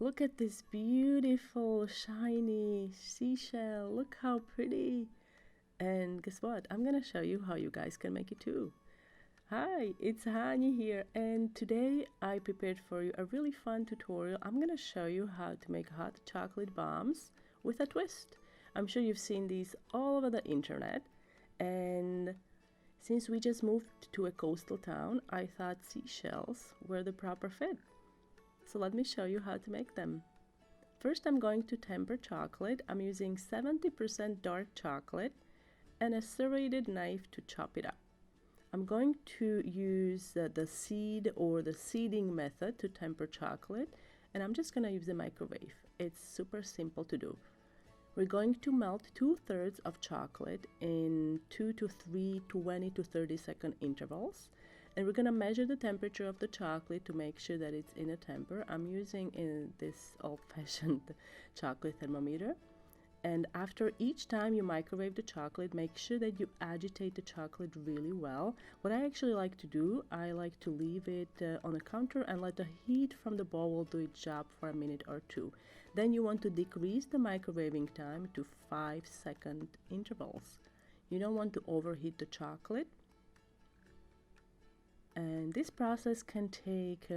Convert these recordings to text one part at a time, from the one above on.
Look at this beautiful, shiny seashell. Look how pretty. And guess what? I'm gonna show you how you guys can make it too. Hi, it's Hani here, and today I prepared for you a really fun tutorial. I'm gonna show you how to make hot chocolate bombs with a twist. I'm sure you've seen these all over the internet, and since we just moved to a coastal town, I thought seashells were the proper fit. So let me show you how to make them. First, I'm going to temper chocolate. I'm using 70% dark chocolate and a serrated knife to chop it up. I'm going to use the seed or the seeding method to temper chocolate, and I'm just going to use the microwave. It's super simple to do. We're going to melt 2/3 of chocolate in 2 to 3, 20 to 30-second intervals. And we're going to measure the temperature of the chocolate to make sure that it's in a temper. I'm using this old-fashioned chocolate thermometer. And after each time you microwave the chocolate, make sure that you agitate the chocolate really well. What I actually like to do, I like to leave it on the counter and let the heat from the bowl do its job for a minute or two. Then you want to decrease the microwaving time to 5-second intervals. You don't want to overheat the chocolate. And this process can take,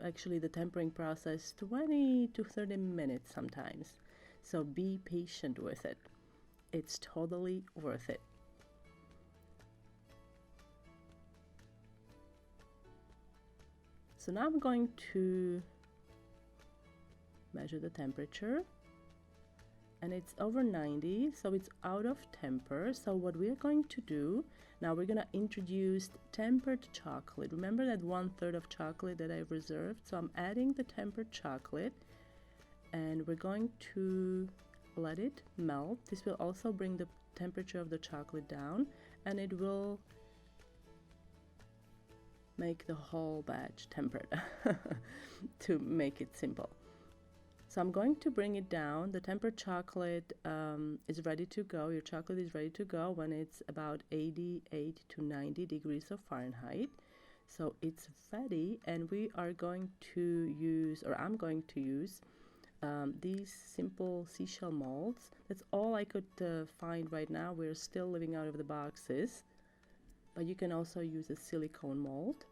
actually the tempering process, 20 to 30 minutes sometimes. So be patient with it. It's totally worth it. So now I'm going to measure the temperature, and it's over 90, so it's out of temper. So what we're going to do now, we're going to introduce tempered chocolate. Remember that 1/3 of chocolate that I reserved? So I'm adding the tempered chocolate, and we're going to let it melt. This will also bring the temperature of the chocolate down, and it will make the whole batch tempered to make it simple. So I'm going to bring it down. The tempered chocolate is ready to go. Your chocolate is ready to go when it's about 88 to 90 degrees of Fahrenheit. So it's ready, and we are going to use, or I'm going to use, these simple seashell molds. That's all I could find right now. We're still living out of the boxes, but you can also use a silicone mold.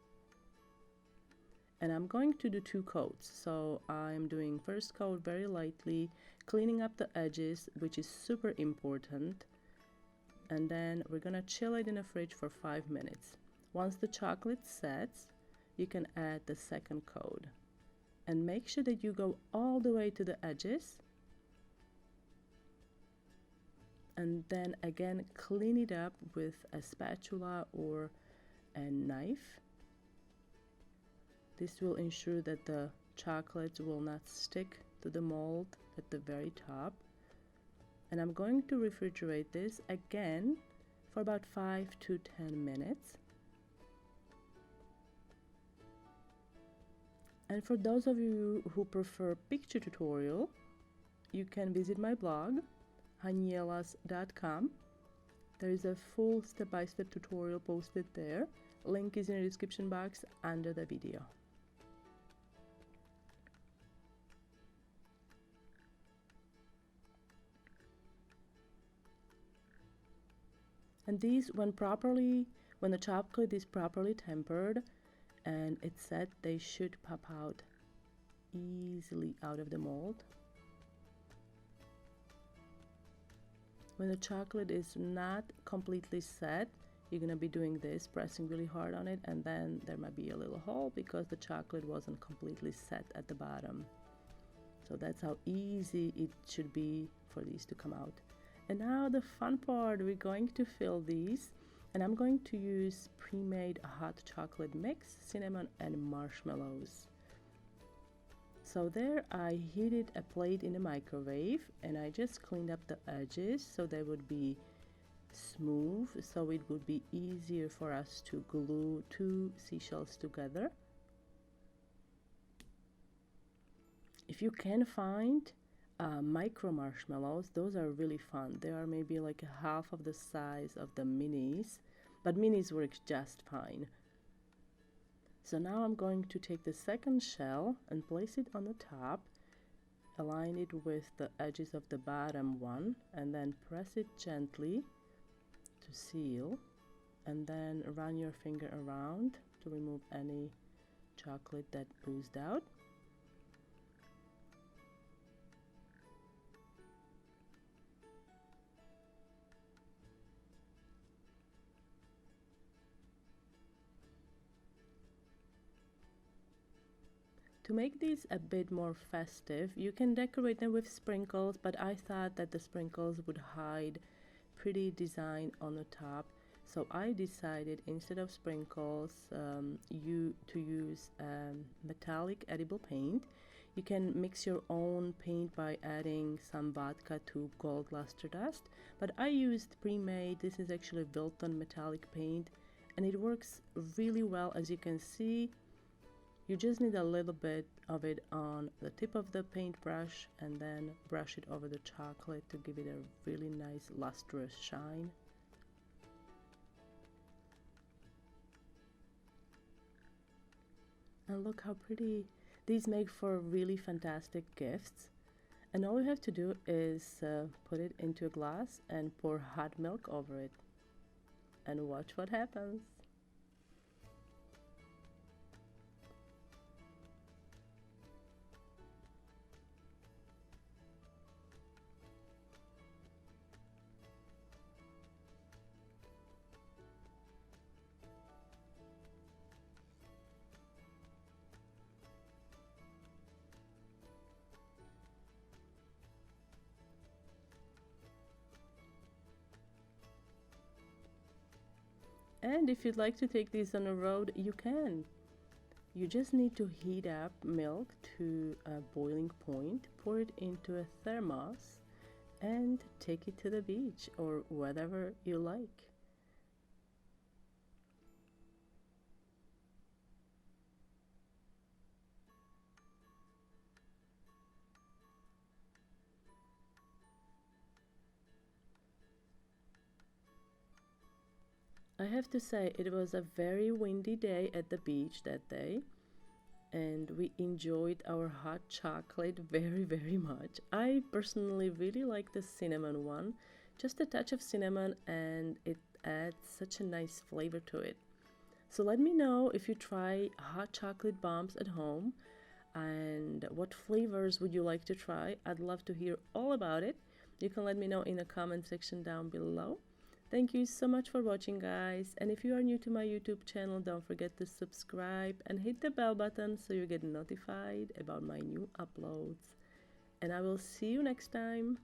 And I'm going to do 2 coats. So I'm doing first coat very lightly, cleaning up the edges, which is super important. And then we're gonna chill it in the fridge for 5 minutes. Once the chocolate sets, you can add the second coat. And make sure that you go all the way to the edges. And then again, clean it up with a spatula or a knife. This will ensure that the chocolate will not stick to the mold at the very top. And I'm going to refrigerate this again for about 5 to 10 minutes. And for those of you who prefer picture tutorial, you can visit my blog, hanielas.com. There is a full step-by-step tutorial posted there. Link is in the description box under the video. And these, when the chocolate is properly tempered and it's set, they should pop out easily out of the mold. When the chocolate is not completely set, you're gonna be doing this, pressing really hard on it, and then there might be a little hole because the chocolate wasn't completely set at the bottom. So that's how easy it should be for these to come out. And now the fun part, we're going to fill these, and I'm going to use pre-made hot chocolate mix, cinnamon and marshmallows. So there I heated a plate in the microwave, and I just cleaned up the edges so they would be smooth, so it would be easier for us to glue 2 seashells together. If you can find micro marshmallows, those are really fun. They are maybe like half of the size of the minis, but minis work just fine. So now I'm going to take the second shell and place it on the top, align it with the edges of the bottom one, and then press it gently to seal, and then run your finger around to remove any chocolate that oozed out. To make these a bit more festive, you can decorate them with sprinkles, but I thought that the sprinkles would hide pretty design on the top. So I decided instead of sprinkles, to use metallic edible paint. You can mix your own paint by adding some vodka to gold luster dust, but I used pre-made. This is actually Wilton metallic paint, and it works really well. As you can see, you just need a little bit of it on the tip of the paintbrush and then brush it over the chocolate to give it a really nice lustrous shine. And look how pretty. These make for really fantastic gifts. And all you have to do is put it into a glass and pour hot milk over it. And watch what happens. And if you'd like to take these on the road, you can. You just need to heat up milk to a boiling point, pour it into a thermos, and take it to the beach or whatever you like. I have to say, it was a very windy day at the beach that day, and we enjoyed our hot chocolate very, very much. I personally really like the cinnamon one, just a touch of cinnamon, and it adds such a nice flavor to it. So let me know if you try hot chocolate bombs at home and what flavors would you like to try. I'd love to hear all about it. You can let me know in the comment section down below. Thank you so much for watching, guys, and if you are new to my YouTube channel, don't forget to subscribe and hit the bell button so you get notified about my new uploads. And I will see you next time.